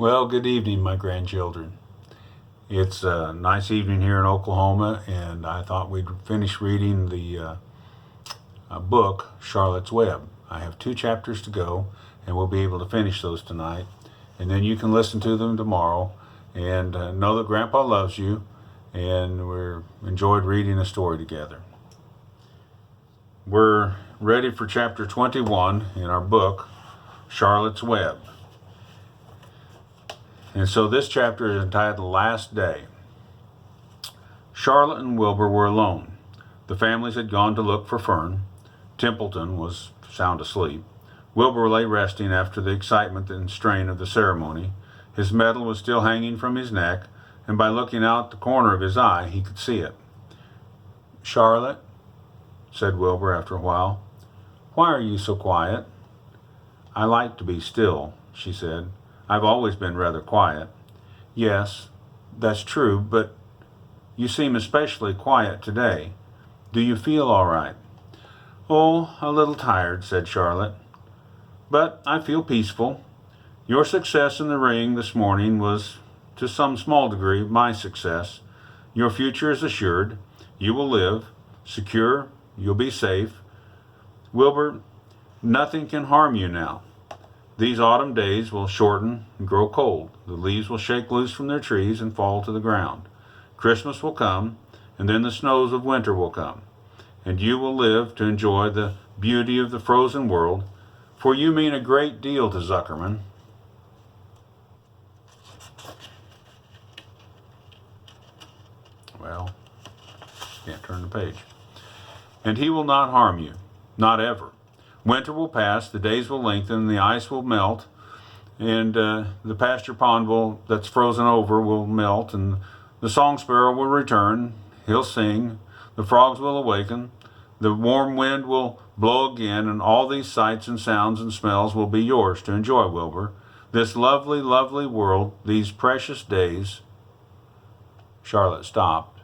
Well, good evening, my grandchildren. It's a nice evening here in Oklahoma, and I thought we'd finish reading the book, Charlotte's Web. I have 2 chapters to go, and we'll be able to finish those tonight. And then you can listen to them tomorrow, and know that Grandpa loves you, and we're enjoyed reading a story together. We're ready for chapter 21 in our book, Charlotte's Web. And so this chapter is entitled Last Day. Charlotte and Wilbur were alone. The families had gone to look for Fern. Templeton was sound asleep. Wilbur lay resting after the excitement and strain of the ceremony. His medal was still hanging from his neck, and by looking out the corner of his eye, he could see it. "Charlotte," said Wilbur after a while, "why are you so quiet?" "I like to be still," she said. "I've always been rather quiet." "Yes, that's true, but you seem especially quiet today. Do you feel all right?" "Oh, a little tired," said Charlotte. "But I feel peaceful. Your success in the ring this morning was, to some small degree, my success. Your future is assured. You will live. Secure. You'll be safe. Wilbur, nothing can harm you now. These autumn days will shorten and grow cold. The leaves will shake loose from their trees and fall to the ground. Christmas will come, and then the snows of winter will come. And you will live to enjoy the beauty of the frozen world, for you mean a great deal to Zuckerman." Well, can't turn the page. "And he will not harm you, not ever. Winter will pass, the days will lengthen, the ice will melt, and the pasture pond that's frozen over will melt, and the song sparrow will return. He'll sing, the frogs will awaken, the warm wind will blow again, and all these sights and sounds and smells will be yours to enjoy, Wilbur. This lovely, lovely world, these precious days." Charlotte stopped.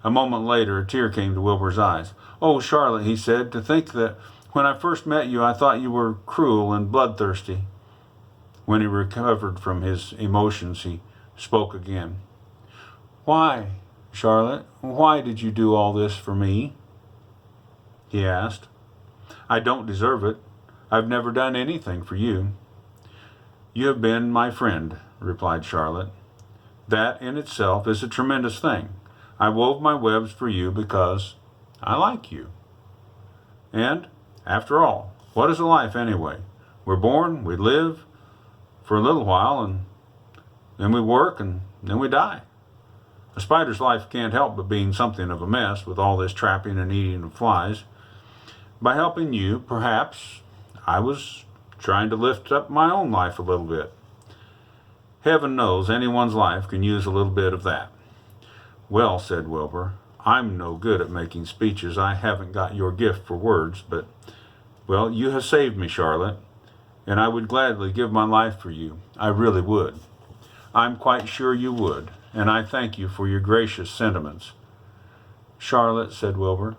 A moment later, a tear came to Wilbur's eyes. "Oh, Charlotte," he said, "to think that when I first met you, I thought you were cruel and bloodthirsty." When he recovered from his emotions, he spoke again. "Why, Charlotte, why did you do all this for me?" he asked. "I don't deserve it. I've never done anything for you." "You have been my friend," replied Charlotte. "That in itself is a tremendous thing. I wove my webs for you because I like you. And, after all, what is a life anyway? We're born, we live for a little while, and then we work, and then we die. A spider's life can't help but being something of a mess with all this trapping and eating of flies. By helping you, perhaps, I was trying to lift up my own life a little bit. Heaven knows anyone's life can use a little bit of that." "Well," said Wilbur, "I'm no good at making speeches. I haven't got your gift for words, but, well, you have saved me, Charlotte, and I would gladly give my life for you. I really would." "I'm quite sure you would, and I thank you for your gracious sentiments." "Charlotte," said Wilbur,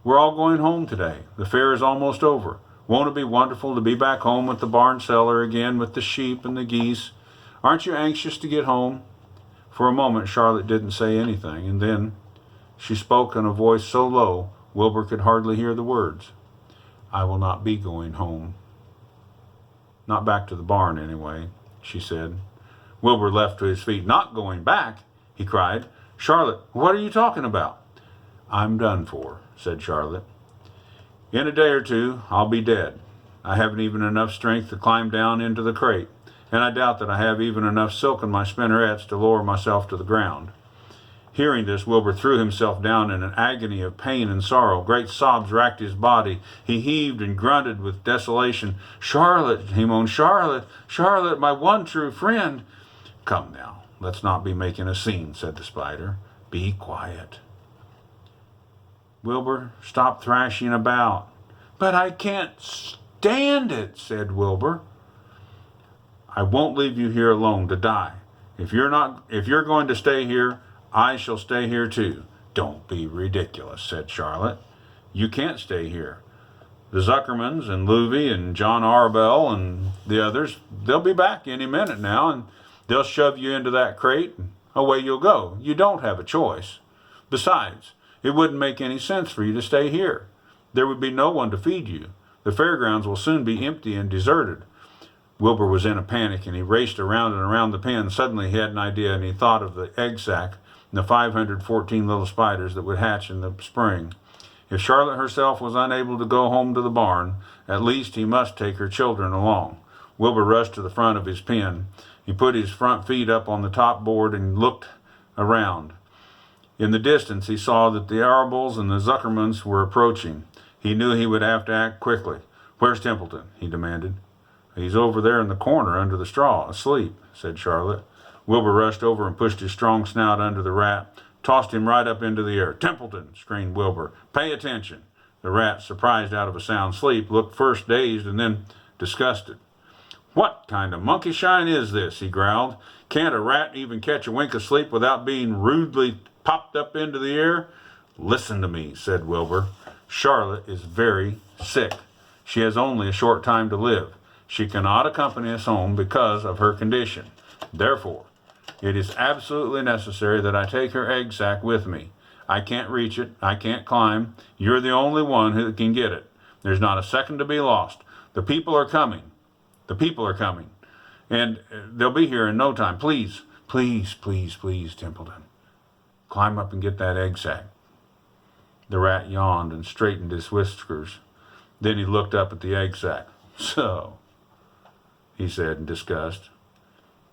"we're all going home today. The fair is almost over. Won't it be wonderful to be back home at the barn cellar again with the sheep and the geese? Aren't you anxious to get home?" For a moment Charlotte didn't say anything, and then she spoke in a voice so low Wilbur could hardly hear the words. "I will not be going home. Not back to the barn, anyway," she said. Wilbur leapt to his feet. "Not going back?" he cried. "Charlotte, what are you talking about?" "I'm done for," said Charlotte. "In a day or two I'll be dead. I haven't even enough strength to climb down into the crate, and I doubt that I have even enough silk in my spinnerets to lower myself to the ground." Hearing this, Wilbur threw himself down in an agony of pain and sorrow. Great sobs racked his body. He heaved and grunted with desolation. "Charlotte," he moaned, "Charlotte, Charlotte, my one true friend." "Come now, let's not be making a scene," said the spider. "Be quiet." Wilbur stopped thrashing about. "But I can't stand it," said Wilbur. "I won't leave you here alone to die. If you're going to stay here, I shall stay here too." "Don't be ridiculous," said Charlotte. "You can't stay here. The Zuckermans and Louvie and John Arbel and the others, they'll be back any minute now, and they'll shove you into that crate and away you'll go. You don't have a choice. Besides, it wouldn't make any sense for you to stay here. There would be no one to feed you. The fairgrounds will soon be empty and deserted. Wilbur was in a panic, and he raced around and around the pen. Suddenly he had an idea, and he thought of the egg sack and the 514 little spiders that would hatch in the spring. If Charlotte herself was unable to go home to the barn, at least he must take her children along. Wilbur rushed to the front of his pen. He put his front feet up on the top board and looked around. In the distance, he saw that the Arabels and the Zuckermans were approaching. He knew he would have to act quickly. "Where's Templeton?" he demanded. "He's over there in the corner under the straw, asleep," said Charlotte. Wilbur rushed over and pushed his strong snout under the rat, tossed him right up into the air. "Templeton!" screamed Wilbur. "Pay attention!" The rat, surprised out of a sound sleep, looked first dazed and then disgusted. "What kind of monkey shine is this?" he growled. "Can't a rat even catch a wink of sleep without being rudely popped up into the air?" "Listen to me," said Wilbur. "Charlotte is very sick. She has only a short time to live. She cannot accompany us home because of her condition. Therefore, it is absolutely necessary that I take her egg sack with me. I can't reach it. I can't climb. You're the only one who can get it. There's not a second to be lost. The people are coming. The people are coming. And they'll be here in no time. Please, please, please, please, Templeton. Climb up and get that egg sack." The rat yawned and straightened his whiskers. Then he looked up at the egg sack. "So," he said in disgust,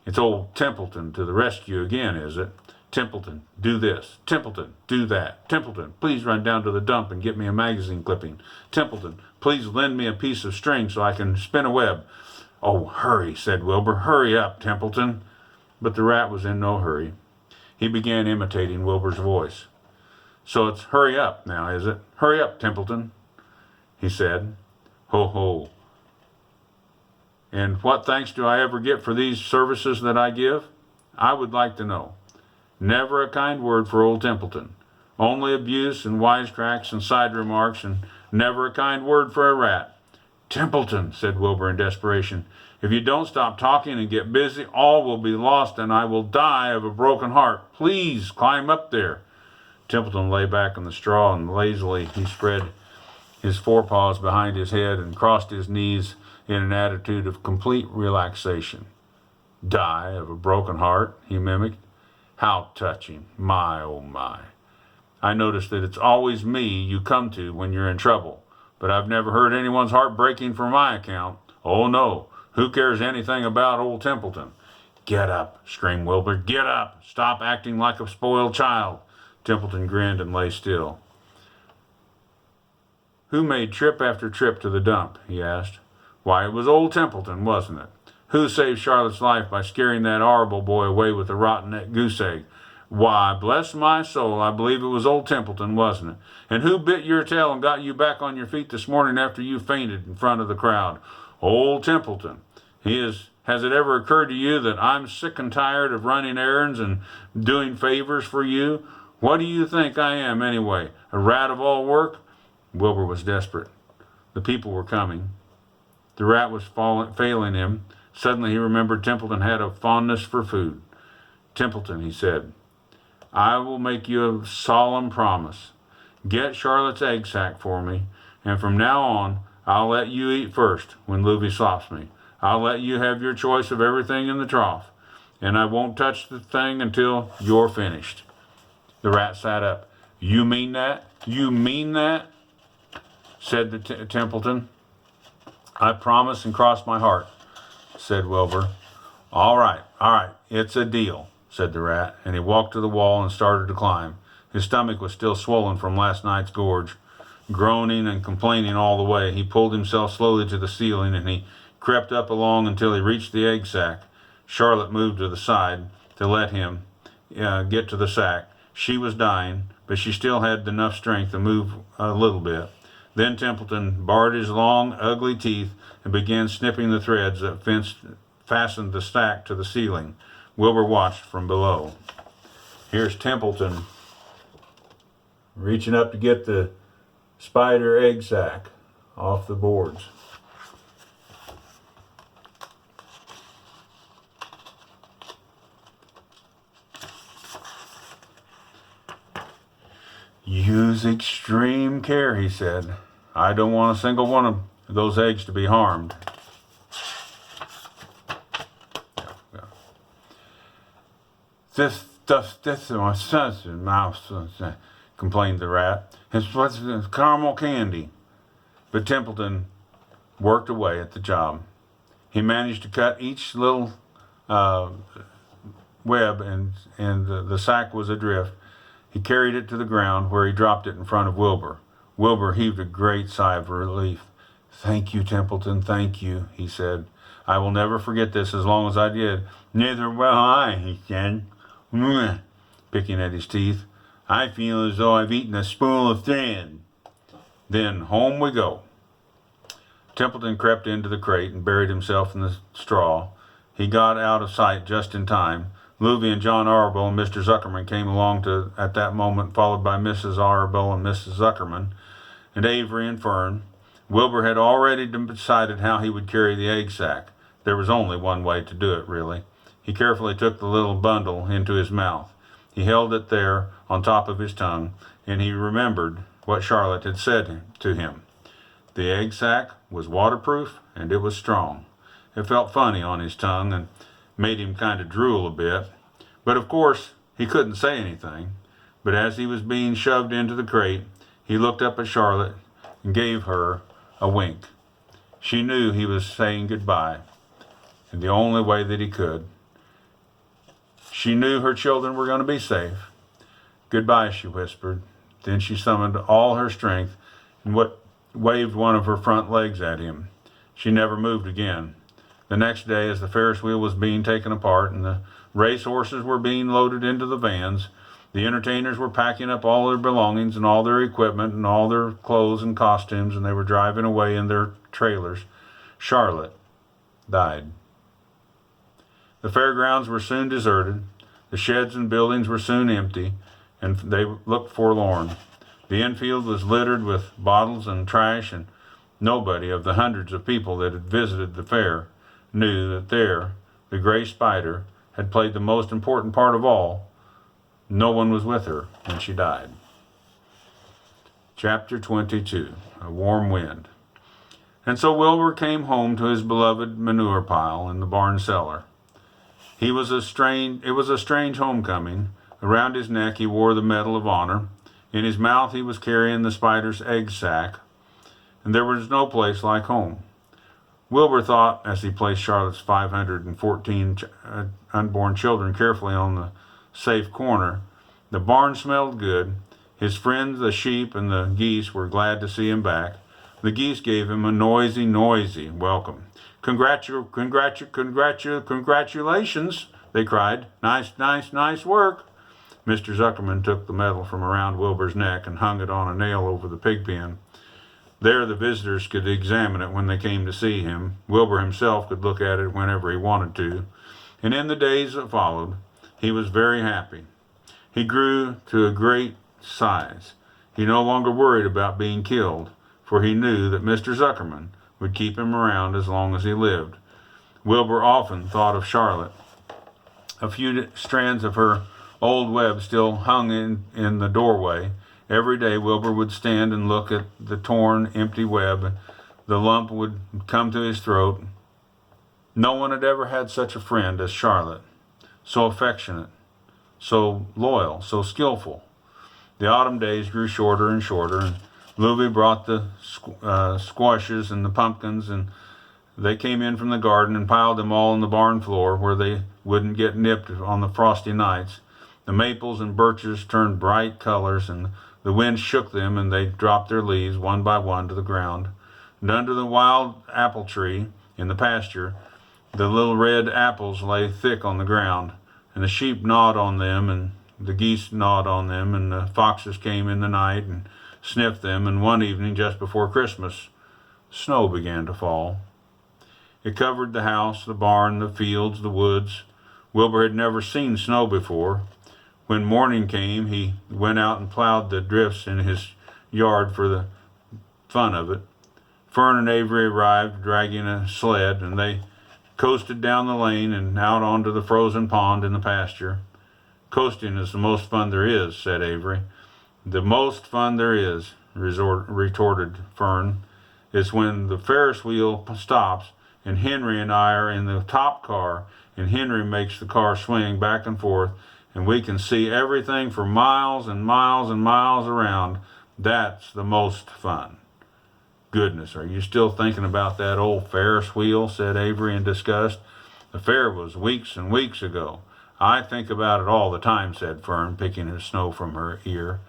"it's old Templeton to the rescue again, is it? Templeton, do this. Templeton, do that. Templeton, please run down to the dump and get me a magazine clipping. Templeton, please lend me a piece of string so I can spin a web." "Oh, hurry," said Wilbur. "Hurry up, Templeton." But the rat was in no hurry. He began imitating Wilbur's voice. "So it's hurry up now, is it? Hurry up, Templeton," he said. "Ho, ho. And what thanks do I ever get for these services that I give? I would like to know. Never a kind word for old Templeton. Only abuse and wisecracks and side remarks, and never a kind word for a rat." "Templeton," said Wilbur in desperation, "if you don't stop talking and get busy, all will be lost and I will die of a broken heart. Please climb up there." Templeton lay back on the straw, and lazily he spread his forepaws behind his head and crossed his knees in an attitude of complete relaxation. "Die of a broken heart," he mimicked. "How touching. My, oh my. I notice that it's always me you come to when you're in trouble, but I've never heard anyone's heart breaking for my account. Oh no, who cares anything about old Templeton?" "Get up," screamed Wilbur. "Get up. Stop acting like a spoiled child." Templeton grinned and lay still. "Who made trip after trip to the dump?" he asked. "Why, it was old Templeton, wasn't it? Who saved Charlotte's life by scaring that Arable boy away with a rotten goose egg? Why, bless my soul, I believe it was old Templeton, wasn't it? And who bit your tail and got you back on your feet this morning after you fainted in front of the crowd? Old Templeton. Has it ever occurred to you that I'm sick and tired of running errands and doing favors for you? What do you think I am, anyway? A rat of all work?" Wilbur was desperate. The people were coming. The rat was failing him. Suddenly he remembered Templeton had a fondness for food. "Templeton," he said, "I will make you a solemn promise. Get Charlotte's egg sack for me, and from now on I'll let you eat first when Louvie sops me. I'll let you have your choice of everything in the trough, and I won't touch the thing until you're finished." The rat sat up. "You mean that? You mean that?" said the Templeton. "I promise and cross my heart," said Wilbur. All right, it's a deal," said the rat, and he walked to the wall and started to climb. His stomach was still swollen from last night's gorge. Groaning and complaining all the way, he pulled himself slowly to the ceiling, and he crept up along until he reached the egg sack. Charlotte moved to the side to let him get to the sack. She was dying, but she still had enough strength to move a little bit. Then Templeton bared his long, ugly teeth and began snipping the threads that fastened the sack to the ceiling. Wilbur watched from below. Here's Templeton reaching up to get the spider egg sack. off the boards. Use extreme care, he said. I don't want a single one of those eggs to be harmed. This is my son's mouth, complained the rat. It's caramel candy. But Templeton worked away at the job. He managed to cut each little web, and the sack was adrift. He carried it to the ground, where he dropped it in front of Wilbur. Wilbur heaved a great sigh of relief. Thank you, Templeton, thank you, he said. I will never forget this as long as I did. Neither will I, he said, picking at his teeth. I feel as though I've eaten a spool of thread. Then home we go. Templeton crept into the crate and buried himself in the straw. He got out of sight just in time. Louvie and John Arable and Mr. Zuckerman came along at that moment, followed by Mrs. Arable and Mrs. Zuckerman, and Avery and Fern. Wilbur had already decided how he would carry the egg sack. There was only one way to do it, really. He carefully took the little bundle into his mouth. He held it there on top of his tongue, and he remembered what Charlotte had said to him. The egg sack was waterproof, and it was strong. It felt funny on his tongue and made him kind of drool a bit. But of course, he couldn't say anything. But as he was being shoved into the crate, he looked up at Charlotte and gave her a wink. She knew he was saying goodbye, in the only way that he could. She knew her children were going to be safe. Goodbye, she whispered. Then she summoned all her strength and waved one of her front legs at him. She never moved again. The next day, as the Ferris wheel was being taken apart and the race horses were being loaded into the vans, the entertainers were packing up all their belongings and all their equipment and all their clothes and costumes, and they were driving away in their trailers. Charlotte died. The fairgrounds were soon deserted. The sheds and buildings were soon empty, and they looked forlorn. The infield was littered with bottles and trash, and nobody of the hundreds of people that had visited the fair knew that there, the gray spider, had played the most important part of all. No one was with her when she died. Chapter 22, A Warm Wind. And so Wilbur came home to his beloved manure pile in the barn cellar. It was a strange homecoming. Around his neck he wore the Medal of Honor. In his mouth he was carrying the spider's egg sack. And there was no place like home. Wilbur thought, as he placed Charlotte's 514 unborn children carefully on the safe corner, the barn smelled good. His friends, the sheep and the geese, were glad to see him back. The geese gave him a noisy welcome. Congratulations, they cried. Nice work. Mr. Zuckerman took the medal from around Wilbur's neck and hung it on a nail over the pig pen. There the visitors could examine it when they came to see him. Wilbur himself could look at it whenever he wanted to. And in the days that followed, he was very happy. He grew to a great size. He no longer worried about being killed, for he knew that Mr. Zuckerman would keep him around as long as he lived. Wilbur often thought of Charlotte. A few strands of her old web still hung in the doorway. Every day Wilbur would stand and look at the torn, empty web. The lump would come to his throat. No one had ever had such a friend as Charlotte. So affectionate, so loyal, so skillful. The autumn days grew shorter and shorter, and Louvie brought the squashes and the pumpkins, and they came in from the garden and piled them all on the barn floor where they wouldn't get nipped on the frosty nights. The maples and birches turned bright colors, and the wind shook them, and they dropped their leaves one by one to the ground. And under the wild apple tree in the pasture, the little red apples lay thick on the ground, and the sheep gnawed on them, and the geese gnawed on them, and the foxes came in the night and sniffed them, and one evening just before Christmas, snow began to fall. It covered the house, the barn, the fields, the woods. Wilbur had never seen snow before. When morning came, he went out and plowed the drifts in his yard for the fun of it. Fern and Avery arrived dragging a sled, and they coasted down the lane and out onto the frozen pond in the pasture. "Coasting is the most fun there is," said Avery. "The most fun there is," retorted Fern, "is when the Ferris wheel stops and Henry and I are in the top car and Henry makes the car swing back and forth and we can see everything for miles and miles and miles around. That's the most fun." "Goodness, are you still thinking about that old Ferris wheel?" said Avery in disgust. "The fair was weeks and weeks ago." "I think about it all the time," said Fern, picking the snow from her ear.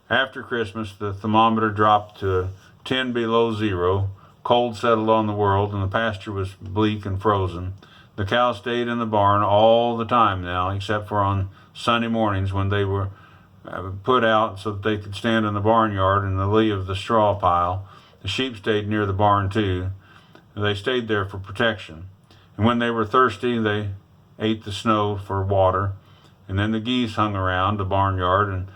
After Christmas, the thermometer dropped to 10 below zero. Cold settled on the world, and the pasture was bleak and frozen. The cows stayed in the barn all the time now, except for on Sunday mornings when they were put out so that they could stand in the barnyard in the lee of the straw pile. The sheep stayed near the barn too. They stayed there for protection. And when they were thirsty, they ate the snow for water. And then the geese hung around the barnyard, and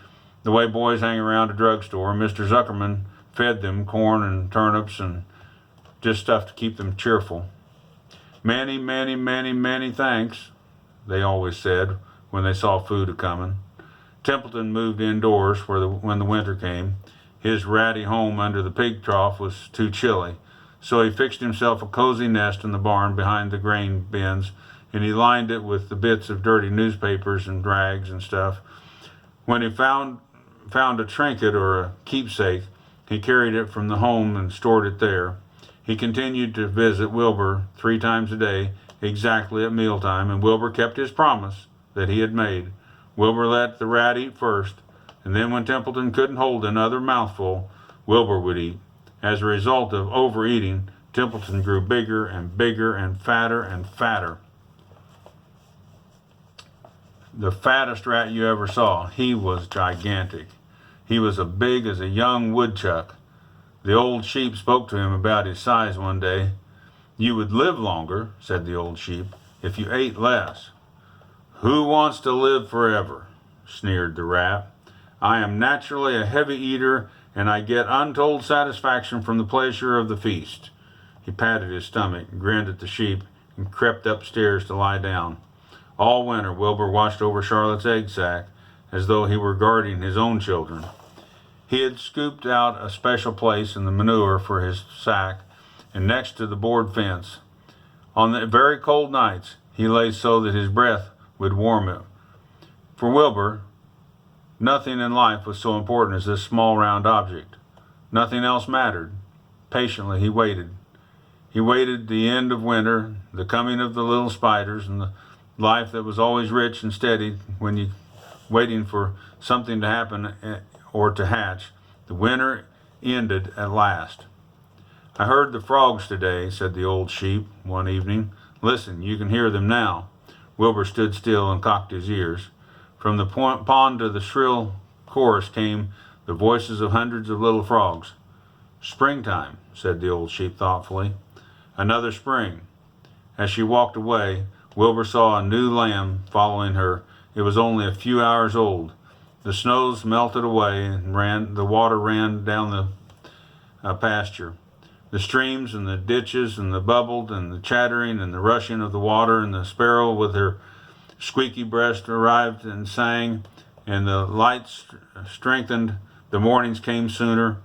the way boys hang around a drugstore. Mr. Zuckerman fed them corn and turnips and just stuff to keep them cheerful. "Many, many, many, many thanks," they always said when they saw food a-comin'. Templeton moved indoors when the winter came. His ratty home under the pig trough was too chilly, so he fixed himself a cozy nest in the barn behind the grain bins, and he lined it with the bits of dirty newspapers and rags and stuff. When he found a trinket or a keepsake, he carried it from the home and stored it there. He continued to visit Wilbur 3 times a day, exactly at mealtime, and Wilbur kept his promise that he had made. Wilbur let the rat eat first, and then when Templeton couldn't hold another mouthful, Wilbur would eat. As a result of overeating, Templeton grew bigger and bigger and fatter. The fattest rat you ever saw. He was gigantic. He was as big as a young woodchuck. The old sheep spoke to him about his size one day. "You would live longer," said the old sheep, "if you ate less." "Who wants to live forever?" sneered the rat. "I am naturally a heavy eater, and I get untold satisfaction from the pleasure of the feast." He patted his stomach, grinned at the sheep, and crept upstairs to lie down. All winter, Wilbur watched over Charlotte's egg sack as though he were guarding his own children. He had scooped out a special place in the manure for his sack, and next to the board fence. On the very cold nights, he lay so that his breath would warm it. For Wilbur, nothing in life was so important as this small round object. Nothing else mattered. Patiently he waited. He waited the end of winter, the coming of the little spiders, and the life that was always rich and steady when you waiting for something to happen or to hatch. The winter ended at last. "I heard the frogs today," said the old sheep one evening. "Listen, you can hear them now." Wilbur stood still and cocked his ears. From the pond to the shrill chorus came the voices of hundreds of little frogs. "Springtime," said the old sheep thoughtfully. "Another spring." As she walked away, Wilbur saw a new lamb following her. It was only a few hours old. The snows melted away and the water ran down the pasture. The streams and the ditches and the bubbled and the chattering and the rushing of the water, and the sparrow with her squeaky breast arrived and sang, and the lights strengthened. The mornings came sooner.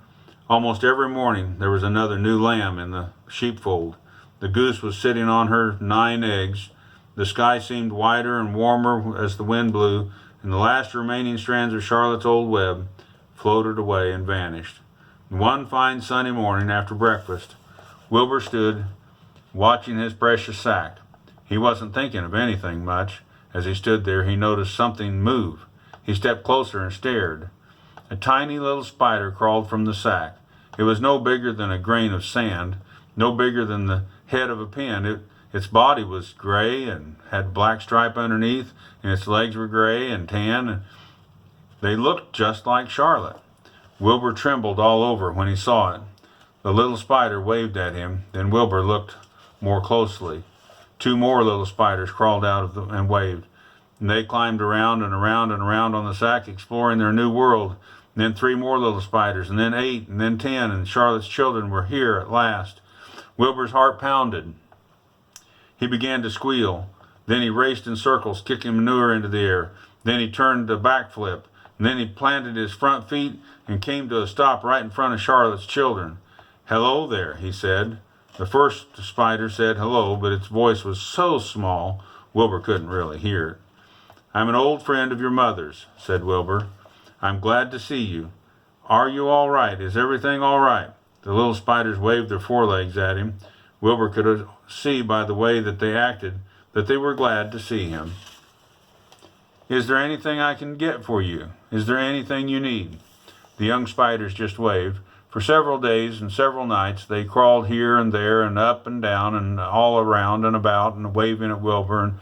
Almost every morning there was another new lamb in the sheepfold. The goose was sitting on her 9 eggs. The sky seemed wider and warmer as the wind blew, and the last remaining strands of Charlotte's old web floated away and vanished. One fine sunny morning after breakfast, Wilbur stood watching his precious sack. He wasn't thinking of anything much. As he stood there, he noticed something move. He stepped closer and stared. A tiny little spider crawled from the sack. It was no bigger than a grain of sand, no bigger than the head of a pin. Its body was gray and had a black stripe underneath, and its legs were gray and tan. They looked just like Charlotte. Wilbur trembled all over when he saw it. The little spider waved at him. Then Wilbur looked more closely. 2 more little spiders crawled out and waved. And they climbed around and around and around on the sack, exploring their new world. and then 3 more little spiders, and then 8, and then 10, and Charlotte's children were here at last. Wilbur's heart pounded. He began to squeal. Then he raced in circles, kicking manure into the air. Then he turned a backflip. And then he planted his front feet and came to a stop right in front of Charlotte's children. "Hello there," he said. The first spider said hello, but its voice was so small, Wilbur couldn't really hear it. "I'm an old friend of your mother's," said Wilbur. "I'm glad to see you. Are you all right? Is everything all right?" The little spiders waved their forelegs at him. Wilbur could see by the way that they acted that they were glad to see him. "Is there anything I can get for you? Is there anything you need?" The young spiders just waved. For several days and several nights they crawled here and there and up and down and all around and about and waving at Wilbur and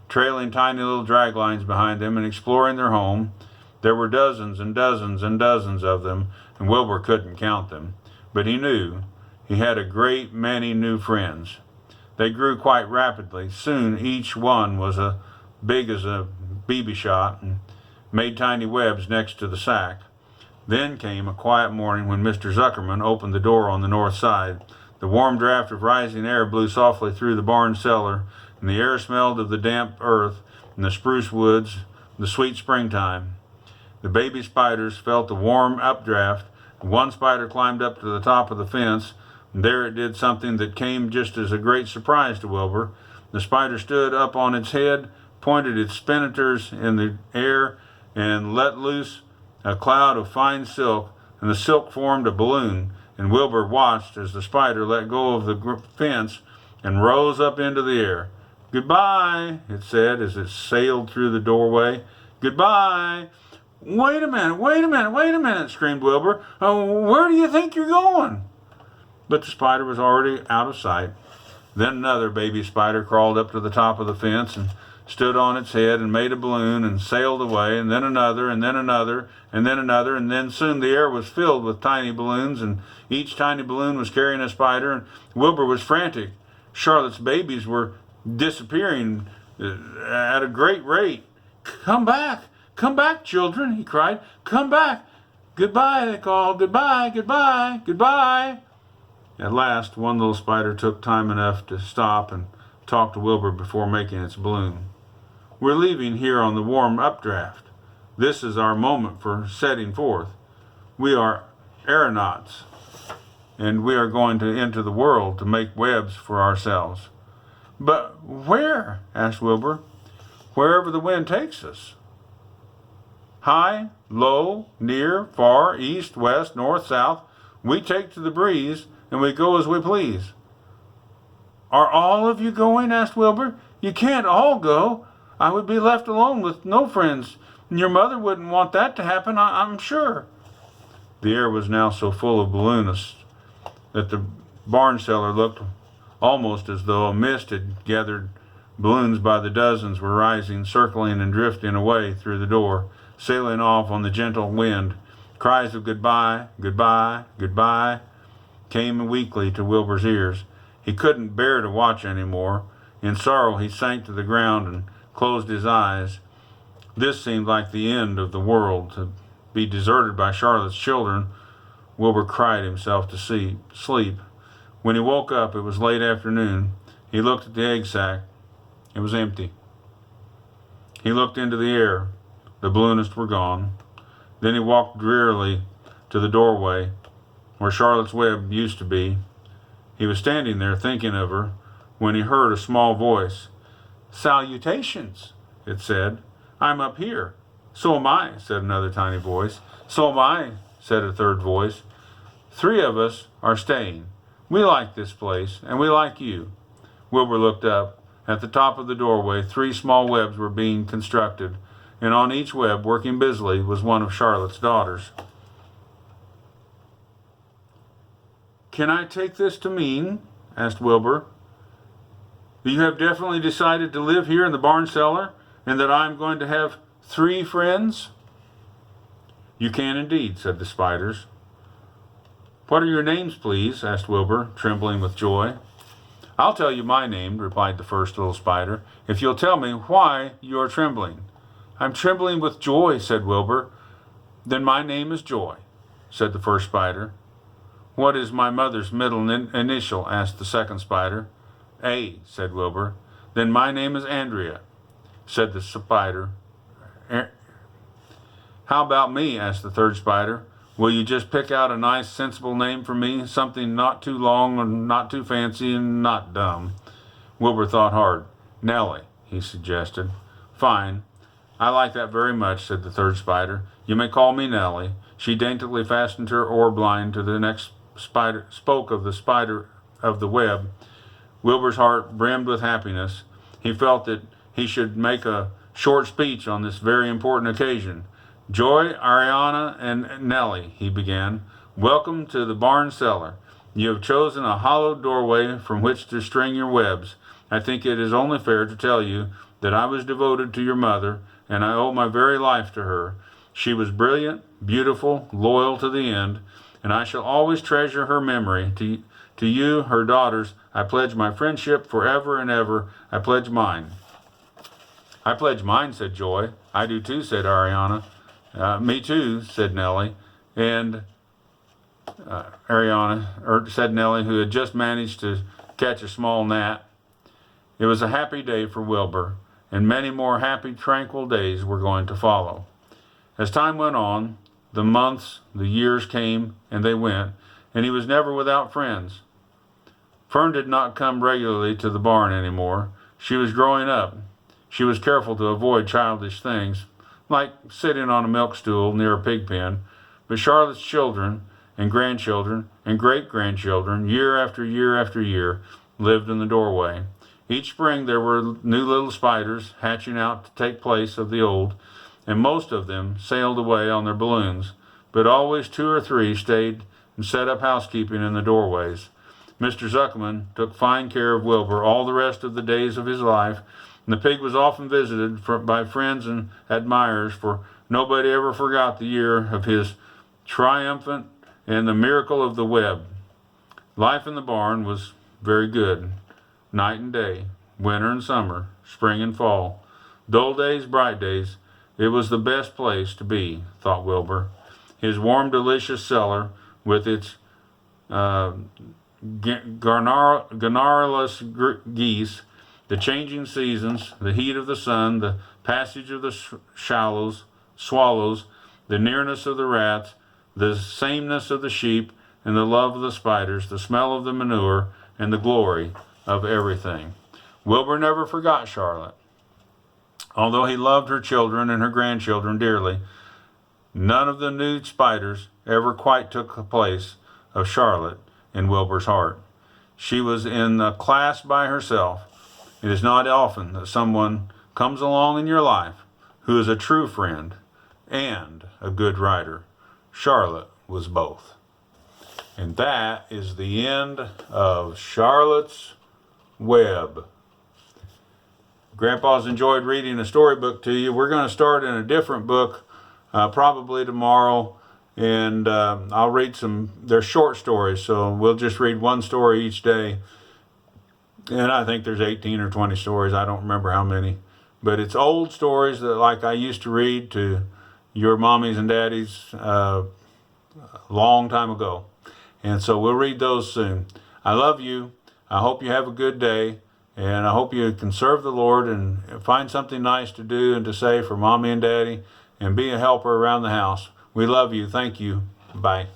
trailing tiny little drag lines behind them and exploring their home. There were dozens and dozens and dozens of them, and Wilbur couldn't count them. But he knew he had a great many new friends. They grew quite rapidly. Soon each one was as big as a BB shot and made tiny webs next to the sack. Then came a quiet morning when Mr. Zuckerman opened the door on the north side. The warm draft of rising air blew softly through the barn cellar, and the air smelled of the damp earth and the spruce woods, the sweet springtime. The baby spiders felt the warm updraft. One spider climbed up to the top of the fence, and there it did something that came just as a great surprise to Wilbur. The spider stood up on its head, pointed its spinners in the air, and let loose a cloud of fine silk, and the silk formed a balloon, and Wilbur watched as the spider let go of the fence and rose up into the air. "Goodbye," it said as it sailed through the doorway. "Goodbye." "Wait a minute, wait a minute, wait a minute," screamed Wilbur. "Where do you think you're going?" But the spider was already out of sight. Then another baby spider crawled up to the top of the fence and stood on its head and made a balloon and sailed away, and then another, and then another, and then another, and then soon the air was filled with tiny balloons, and each tiny balloon was carrying a spider, and Wilbur was frantic. Charlotte's babies were disappearing at a great rate. Come back, children," he cried. "Come back. Goodbye," they called. "Goodbye, goodbye, goodbye." At last, one little spider took time enough to stop and talk to Wilbur before making its balloon. "We're leaving here on the warm updraft. This is our moment for setting forth. We are aeronauts, and we are going to enter the world to make webs for ourselves." "But where?" asked Wilbur. "Wherever the wind takes us. High, low, near, far, east, west, north, south. We take to the breeze, and we go as we please." "Are all of you going?" asked Wilbur. "You can't all go. I would be left alone with no friends, and your mother wouldn't want that to happen, I'm sure." The air was now so full of balloonists that the barn cellar looked almost as though a mist had gathered. Balloons by the dozens were rising, circling and drifting away through the door, sailing off on the gentle wind. Cries of goodbye, goodbye, goodbye came weakly to Wilbur's ears. He couldn't bear to watch any more. In sorrow he sank to the ground and closed his eyes. This seemed like the end of the world. To be deserted by Charlotte's children, Wilbur cried himself to sleep. When he woke up, it was late afternoon. He looked at the egg sack. It was empty. He looked into the air. The balloonists were gone. Then he walked drearily to the doorway where Charlotte's web used to be. He was standing there thinking of her when he heard a small voice. "Salutations," it said. "I'm up here." "So am I," said another tiny voice. "So am I," said a third voice. "3 of us are staying. We like this place, and we like you." Wilbur looked up. At the top of the doorway, 3 small webs were being constructed, and on each web, working busily, was one of Charlotte's daughters. "Can I take this to mean," asked Wilbur, "that you have definitely decided to live here in the barn cellar, and that I am going to have 3 friends?" "You can indeed," said the spiders. "What are your names, please?" asked Wilbur, trembling with joy. "I'll tell you my name," replied the first little spider, "if you'll tell me why you are trembling." "I'm trembling with joy," said Wilbur. Then my name is Joy, said the first spider. What is my mother's middle initial? Asked the second spider. A, said Wilbur. Then my name is Andrea, said the spider. How about me? Asked the third spider. Will you just pick out a nice, sensible name for me? Something not too long and not too fancy and not dumb. Wilbur thought hard. Nellie, he suggested. Fine. I like that very much, said the third spider. You may call me Nellie. She daintily fastened her orb line to the next spoke of the spider of the web. Wilbur's heart brimmed with happiness. He felt that he should make a short speech on this very important occasion. Joy, Ariana, and Nellie, he began, welcome to the barn cellar. You have chosen a hollowed doorway from which to string your webs. I think it is only fair to tell you that I was devoted to your mother, and I owe my very life to her. She was brilliant, beautiful, loyal to the end, and I shall always treasure her memory. To you, her daughters, I pledge my friendship forever and ever. I pledge mine. I pledge mine, said Joy. I do too, said Ariana. Me too, said Nellie. And said Nellie, who had just managed to catch a small gnat. It was a happy day for Wilbur, and many more happy, tranquil days were going to follow. As time went on, the months, the years came, and they went, and he was never without friends. Fern did not come regularly to the barn anymore. She was growing up. She was careful to avoid childish things, like sitting on a milk stool near a pig pen, but Charlotte's children and grandchildren and great-grandchildren, year after year after year, lived in the doorway. Each spring there were new little spiders hatching out to take place of the old, and most of them sailed away on their balloons, but always 2 or 3 stayed and set up housekeeping in the doorways. Mr. Zuckerman took fine care of Wilbur all the rest of the days of his life, and the pig was often visited by friends and admirers, for nobody ever forgot the year of his triumphant and the miracle of the web. Life in the barn was very good, night and day, winter and summer, spring and fall, dull days, bright days. It was the best place to be, thought Wilbur. His warm, delicious cellar, with its garnerless geese, the changing seasons, the heat of the sun, the passage of the swallows, the nearness of the rats, the sameness of the sheep, and the love of the spiders, the smell of the manure, and the glory of everything. Wilbur never forgot Charlotte. Although he loved her children and her grandchildren dearly, none of the new spiders ever quite took the place of Charlotte in Wilbur's heart. She was in a class by herself. It is not often that someone comes along in your life who is a true friend and a good writer. Charlotte was both. And that is the end of Charlotte's Web. Grandpa's enjoyed reading a storybook to you. We're going to start in a different book probably tomorrow, and I'll read they're short stories, so we'll just read one story each day. And I think there's 18 or 20 stories. I don't remember how many. But it's old stories that like I used to read to your mommies and daddies a long time ago. And so we'll read those soon. I love you. I hope you have a good day. And I hope you can serve the Lord and find something nice to do and to say for mommy and daddy and be a helper around the house. We love you. Thank you. Bye.